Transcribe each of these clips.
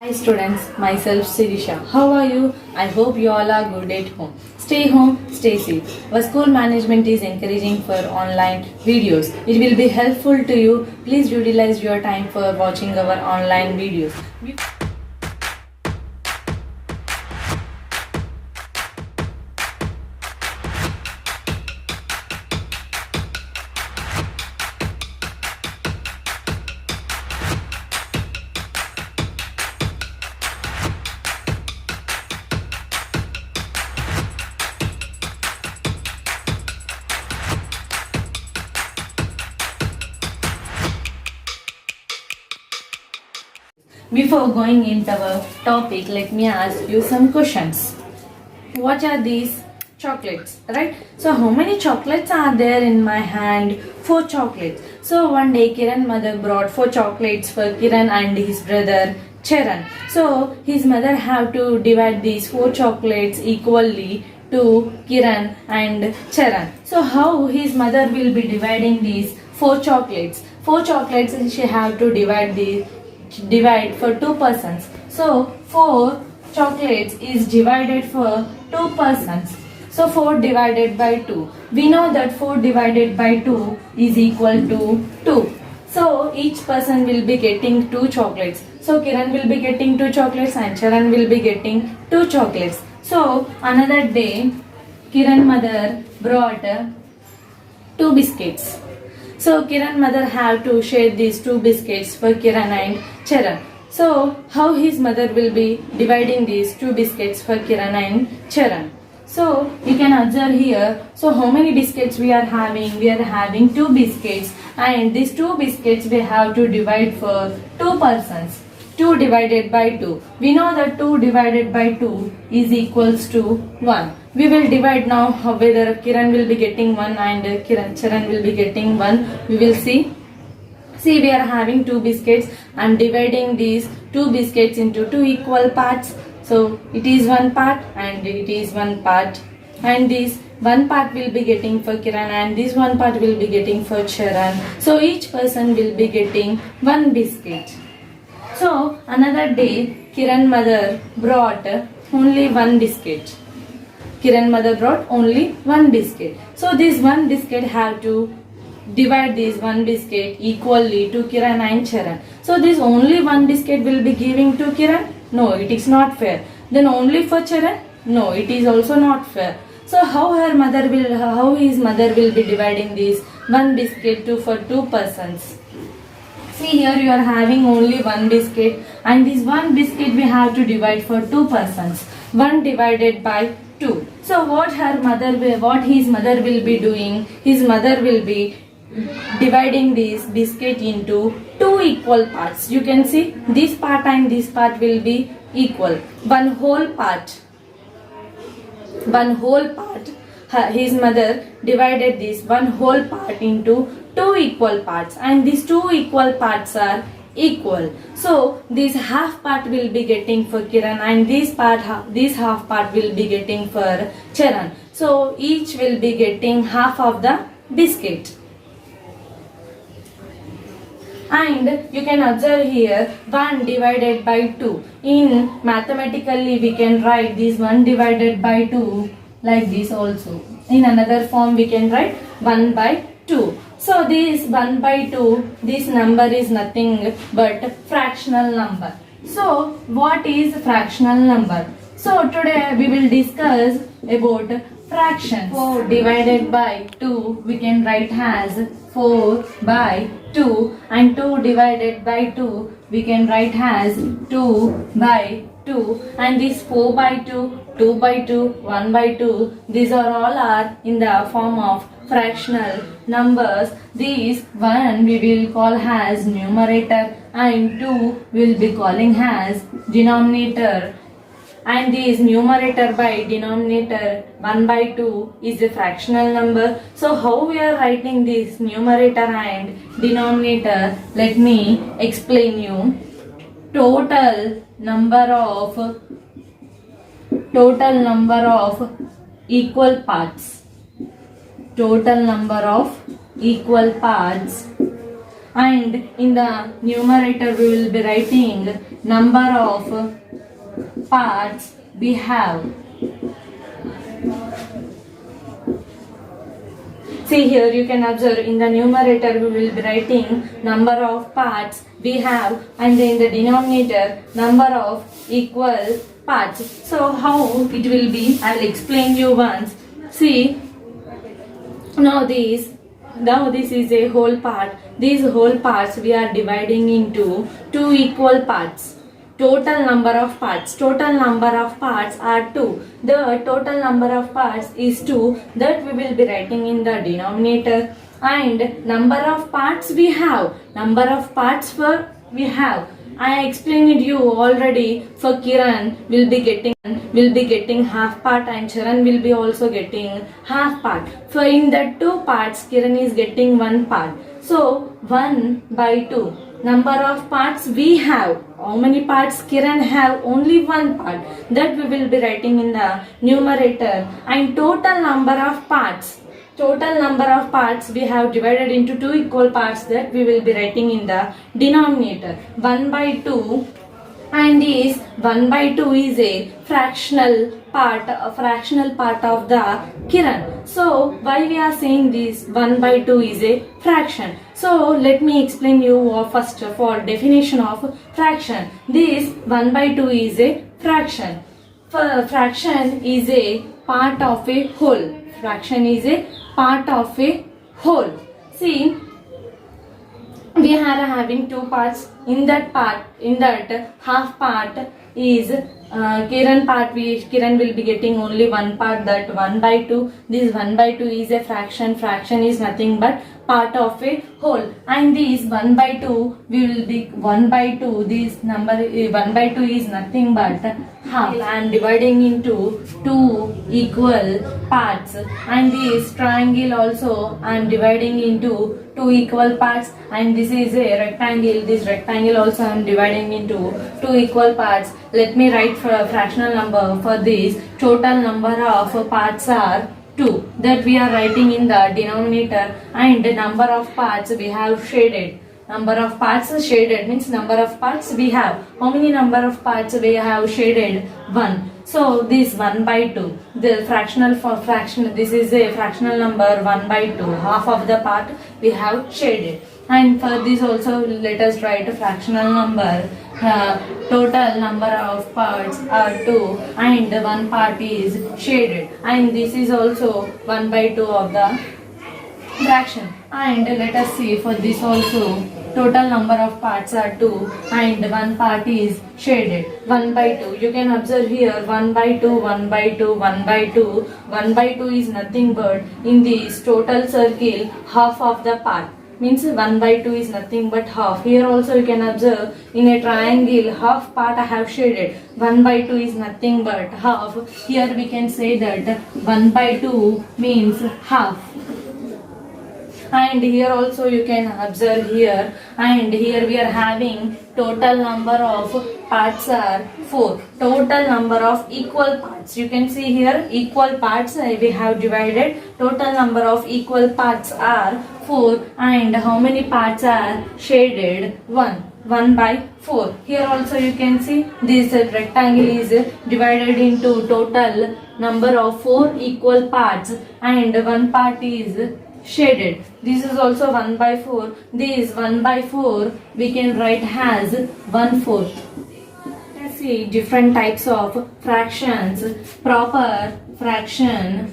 Hi students, myself Sirisha. How are you? I hope you all are good at home. Stay home, stay safe. Our school management is encouraging for online videos. It will be helpful to you. Please utilize your time for watching our online videos. Before going into our topic, let me ask you some questions. What are these chocolates, right? So how many chocolates are there in my hand? 4 chocolates. So one day Kiran mother brought 4 chocolates for Kiran and his brother Charan. So his mother have to divide these 4 chocolates equally to Kiran and Charan. So how his mother will be dividing these 4 chocolates? 4 chocolates she have to divide for 2 persons. So 4 chocolates is divided for 2 persons. So 4 divided by 2. We know that 4 divided by 2 is equal to 2. So each person will be getting 2 chocolates. So Kiran will be getting 2 chocolates and Charan will be getting 2 chocolates. So another day Kiran mother brought 2 biscuits. So Kiran mother have to share these 2 biscuits for Kiran and Charan. So how his mother will be dividing these 2 biscuits for Kiran and Charan? So you can observe here. So how many biscuits we are having? We are having 2 biscuits, and these 2 biscuits we have to divide for 2 persons. 2 divided by 2. We know that 2 divided by 2 is equals to 1. We will divide now whether Kiran will be getting 1 and Charan will be getting 1. We will see. See, we are having 2 biscuits. I am dividing these 2 biscuits into 2 equal parts. So it is 1 part and it is 1 part. And this 1 part will be getting for Kiran and this 1 part will be getting for Charan. So each person will be getting 1 biscuit. So another day Kiran mother brought only 1 biscuit. Kiran mother brought only 1 biscuit. So this 1 biscuit have to divide this 1 biscuit equally to Kiran and Charan. So this only 1 biscuit will be giving to Kiran? No, it is not fair. Then only for Charan? No, it is also not fair. So how his mother will be dividing this 1 biscuit for 2 persons? See, here you are having only 1 biscuit, and this 1 biscuit we have to divide for 2 persons. 1 divided by 2. So what his mother will be doing? His mother will be dividing this biscuit into 2 equal parts. You can see this part and this part will be equal. One whole part. His mother divided this 1 whole part into 2 equal parts, and these 2 equal parts are equal. So this half part will be getting for Kiran and this half part will be getting for Charan. So each will be getting half of the biscuit. And you can observe here 1 divided by 2. In mathematically we can write this 1 divided by 2 like this also. In another form we can write 1 by 2. So this 1 by 2, this number is nothing but fractional number. So what is fractional number? So today we will discuss about fractions. 4 divided by 2 we can write as 4 by 2, and 2 divided by 2 we can write as 2 by 2, and this 4 by 2, 2 by 2, 1 by 2, these are in the form of fractional numbers. These 1 we will call as numerator and 2 we will be calling as denominator. And this numerator by denominator 1 by 2 is a fractional number. So how we are writing this numerator and denominator? Let me explain you. Total number of equal parts. Total number of equal parts. And in the numerator we will be writing number of parts we have. See here, you can observe in the numerator we will be writing number of parts we have, and in the denominator number of equal parts. So how it will be, I will explain you once. See, now this is a whole part. These whole parts we are dividing into two equal parts. Total number of parts are 2. The total number of parts is 2, that we will be writing in the denominator, and number of parts we have, I explained you already. For Kiran will be getting half part, and Charan will be also getting half part. For in the two parts Kiran is getting one part. So 1 by 2. Number of parts we have. How many parts Kiran have? Only one part. That we will be writing in the numerator. And total number of parts we have divided into two equal parts, that we will be writing in the denominator. 1 by 2, and this 1 by 2 is a fractional part of the Kiran. So why we are saying this 1 by 2 is a fraction? So let me explain you first for definition of fraction. This 1 by 2 is a fraction. Fraction is a part of a whole. See, we are having two parts. In that half part is Kiran will be getting only one part, that 1 by 2. This 1 by 2 is a fraction. Fraction is nothing but part of a whole, and this 1 by 2 we will be 1 by 2. This number 1 by 2 is nothing but half. I am dividing into two equal parts, and this triangle also I am dividing into two equal parts, and this is a rectangle. This rectangle also I am dividing into two equal parts. Let me write for a fractional number for this. Total number of parts are 2, that we are writing in the denominator, and the number of parts we have shaded. Number of parts shaded means number of parts we have. How many number of parts we have shaded? 1. So this 1 by 2, the fractional for fraction, this is a fractional number 1 by 2. Half of the part we have shaded. And for this also let us write a fractional number. Total number of parts are 2, and one part is shaded, and this is also 1 by 2 of the fraction. And let us see for this also, total number of parts are 2, and one part is shaded. 1 by 2, you can observe here 1 by 2, 1 by 2, 1 by 2. 1 by 2 is nothing but in this total circle half of the part. Means 1 by 2 is nothing but half. Here also you can observe in a triangle half part I have shaded. 1 by 2 is nothing but half. Here we can say that 1 by 2 means half. And here also you can observe here, and here we are having total number of parts are 4. Total number of equal parts, you can see here equal parts we have divided. Total number of equal parts are 4, and how many parts are shaded? 1 by 4. Here also you can see this rectangle is divided into total number of 4 equal parts, and one part is shaded. This is also 1 by 4. This 1 by 4 we can write as 1/4. Let's see different types of fractions. Proper fraction,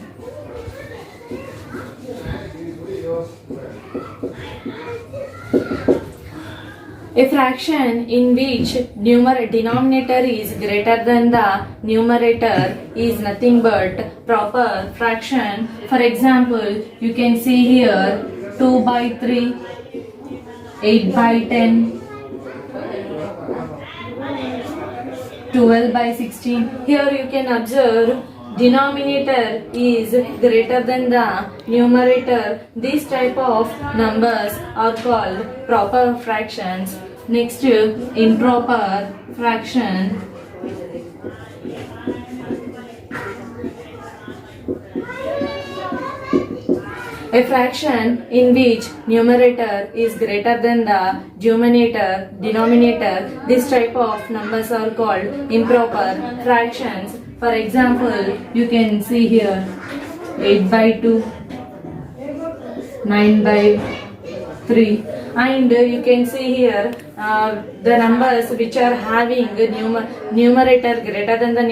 a fraction in which denominator is greater than the numerator is nothing but proper fraction. For example, you can see here 2 by 3, 8 by 10, 12 by 16. Here you can observe denominator is greater than the numerator. These type of numbers are called proper fractions. Next, improper fraction. A fraction in which numerator is greater than the denominator, this type of numbers are called improper fractions. For example, you can see here 8 by 2, 9 by 3, and you can see here the numbers which are having numerator greater than the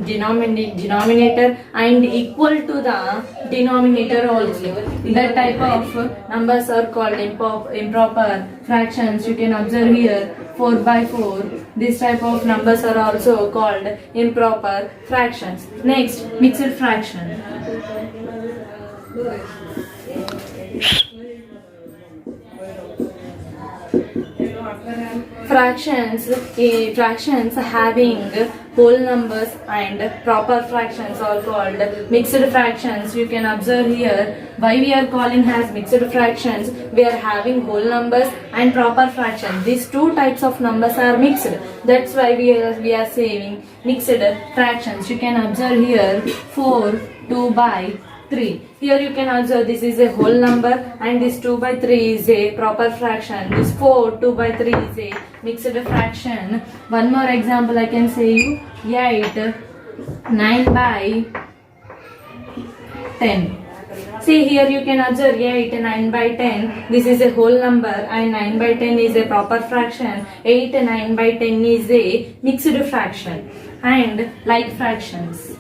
denominator and equal to the denominator also. That type of numbers are called improper fractions. You can observe here 4 by 4. This type of numbers are also called improper fractions. Next, mixed fraction. Fractions having whole numbers and proper fractions are called mixed fractions. You can observe here why we are calling as mixed fractions. We are having whole numbers and proper fractions. These two types of numbers are mixed. That's why we are saying mixed fractions. You can observe here 4 2 by 3. Here you can observe this is a whole number and this 2 by 3 is a proper fraction. This 4 2 by 3 is a mixed fraction. One more example I can say you 8 9 by 10. See here you can observe 8 9 by 10. This is a whole number and 9 by 10 is a proper fraction. 8 9 by 10 is a mixed fraction. And like fractions.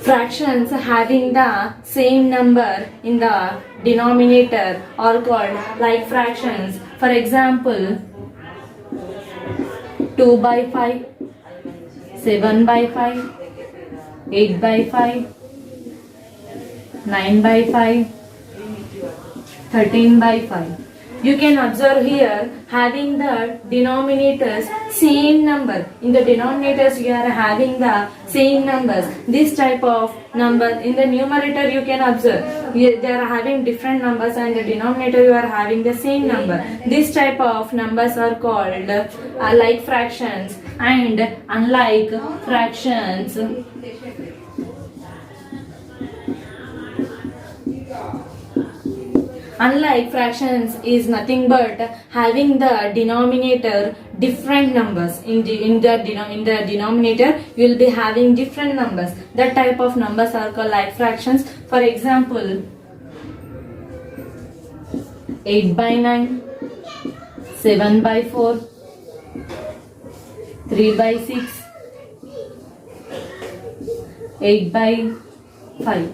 Fractions having the same number in the denominator are called like fractions. For example, 2 by 5, 7 by 5, 8 by 5, 9 by 5, 13 by 5. You can observe here having the denominators same number. In the denominators you are having the same numbers. This type of number in the numerator you can observe they are having different numbers and the denominator you are having the same number. This type of numbers are called like fractions and unlike fractions. Unlike fractions is nothing but having the denominator different numbers. In the denominator you will be having different numbers. That type of numbers are called like fractions. For example, 8 by 9, 7 by 4, 3 by 6, 8 by 5.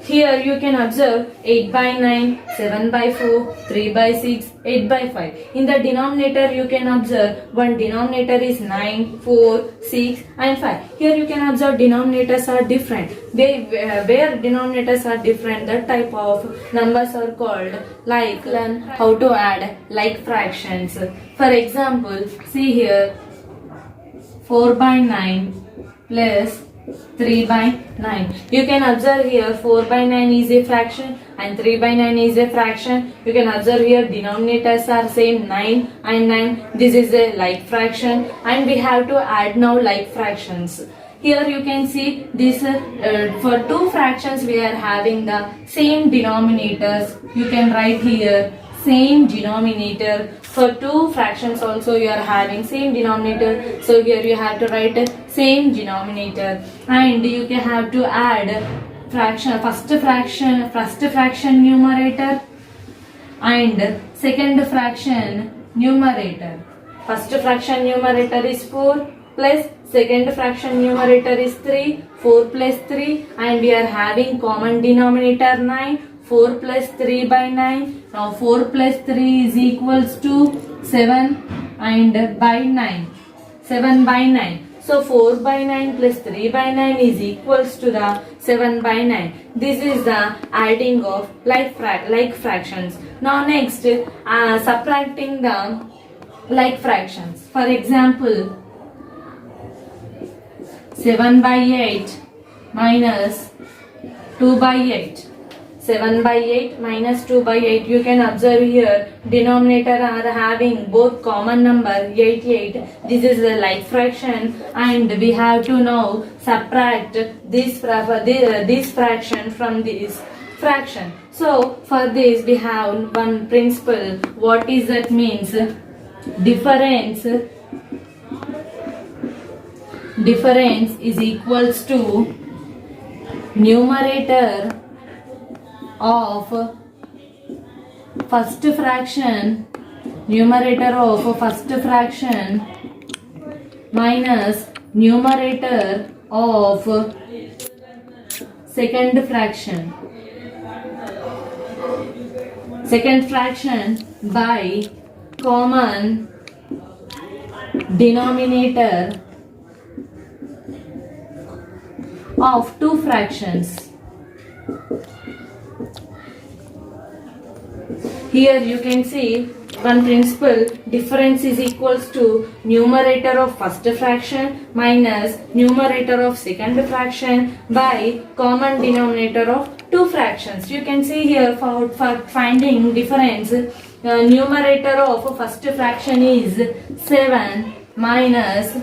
Here you can observe 8 by 9, 7 by 4, 3 by 6, 8 by 5. In the denominator you can observe one denominator is 9, 4, 6 and 5. Here you can observe denominators are different. Where denominators are different, that type of numbers are called like. Learn how to add like fractions. For example, see here 4 by 9 plus 3 by 9. You can observe here 4 by 9 is a fraction and 3 by 9 is a fraction. You can observe here denominators are same 9 and 9. This is a like fraction and we have to add now like fractions. Here you can see this for two fractions we are having the same denominators. You can write here same denominator. For two fractions also you are having same denominator. So here you have to write same denominator and you can have to add first fraction numerator and second fraction numerator. First fraction numerator is 4 plus second fraction numerator is 3. 4 plus 3 and we are having common denominator 9. 4 plus 3 by 9. Now 4 plus 3 is equals to 7 and by 9. 7 by 9. So 4 by 9 plus 3 by 9 is equals to the 7 by 9. This is the adding of like fractions. Now next subtracting the like fractions. For example, 7 by 8 minus 2 by 8. 7 by 8 minus 2 by 8. You can observe here denominator are having both common number 88. This is the like fraction, and we have to now subtract this fraction from this fraction. So for this we have one principle. What is that means? Difference is equals to numerator of first fraction minus numerator of second fraction by common denominator of two fractions. Here you can see one principle. Difference is equals to numerator of first fraction minus numerator of second fraction by common denominator of two fractions. You can see here for finding difference, numerator of first fraction is 7 minus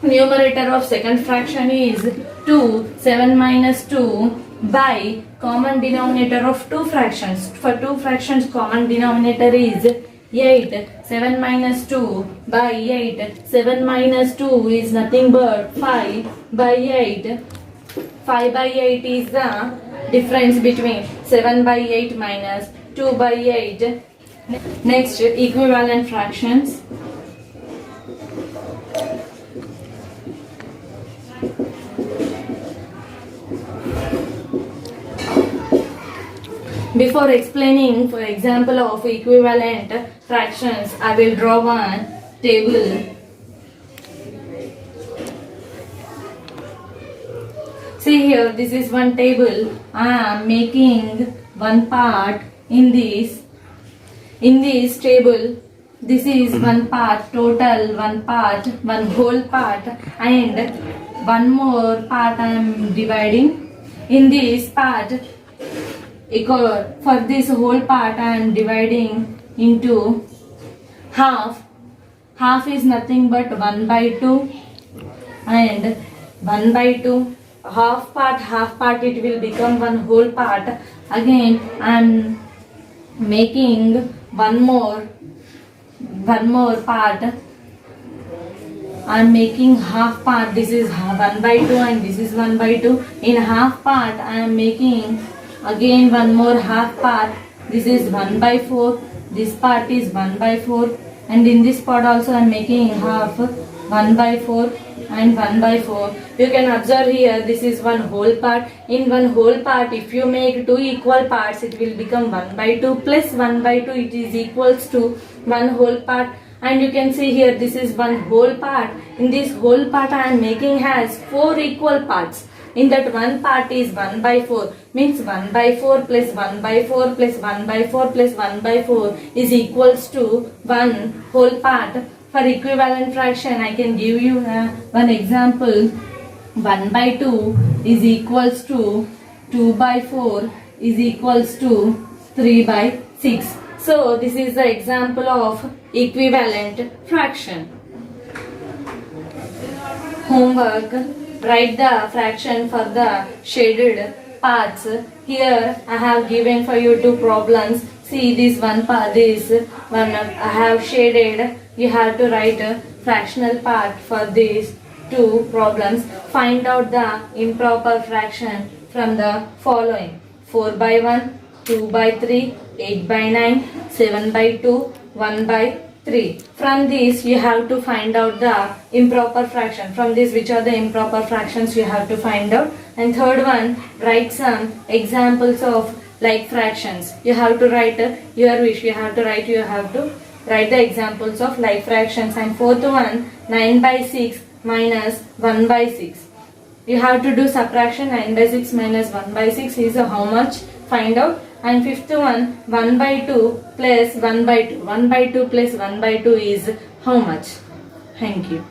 numerator of second fraction is 2. 7 minus 2 by common denominator of two fractions. For two fractions, common denominator is 8. 7 minus 2 by 8. 7 minus 2 is nothing but 5 by 8. 5 by 8 is the difference between 7 by 8 minus 2 by 8. Next, equivalent fractions. Before explaining for example of equivalent fractions, I will draw one table. See here, this is one table. I am making one part in this table. This is one part, total one part, one whole part, and one more part I am dividing. In this part, for this whole part I am dividing into half. Half is nothing but 1 by 2, and 1 by 2. Half part it will become one whole part. Again I am making one more part. I am making half part. This is 1 by 2 and this is 1 by 2. In half part I am making again one more half part. This is 1 by 4. This part is 1 by 4, and in this part also I am making half 1 by 4 and 1 by 4. You can observe here, this is one whole part. In one whole part, if you make two equal parts, it will become 1 by 2 plus 1 by 2. It is equals to one whole part. And you can see here, this is one whole part. In this whole part I am making has 4 equal parts. In that one part is 1 by 4, means 1 by 4 plus 1 by 4 plus 1 by 4 plus 1 by 4 is equals to one whole part. For equivalent fraction, I can give you one example. 1 by 2 is equals to 2 by 4 is equals to 3 by 6. So this is the example of equivalent fraction. Homework. Write the fraction for the shaded parts. Here I have given for you two problems. See this one part, this one I have shaded. You have to write a fractional part for these two problems. Find out the improper fraction from the following: 4 by 1, 2 by 3, 8 by 9, 7 by 2, 1 by 3. From this you have to find out the improper fraction. From this, which are the improper fractions you have to find out. And third one, write some examples of like fractions. You have to write your wish. You have to write the examples of like fractions. And fourth one, 9 by 6 minus 1 by 6. You have to do subtraction. 9 by 6 minus 1 by 6 is how much? Find out. And fifth one, 1 by 2 plus 1 by 2. 1 by 2 plus 1 by 2 is how much? Thank you.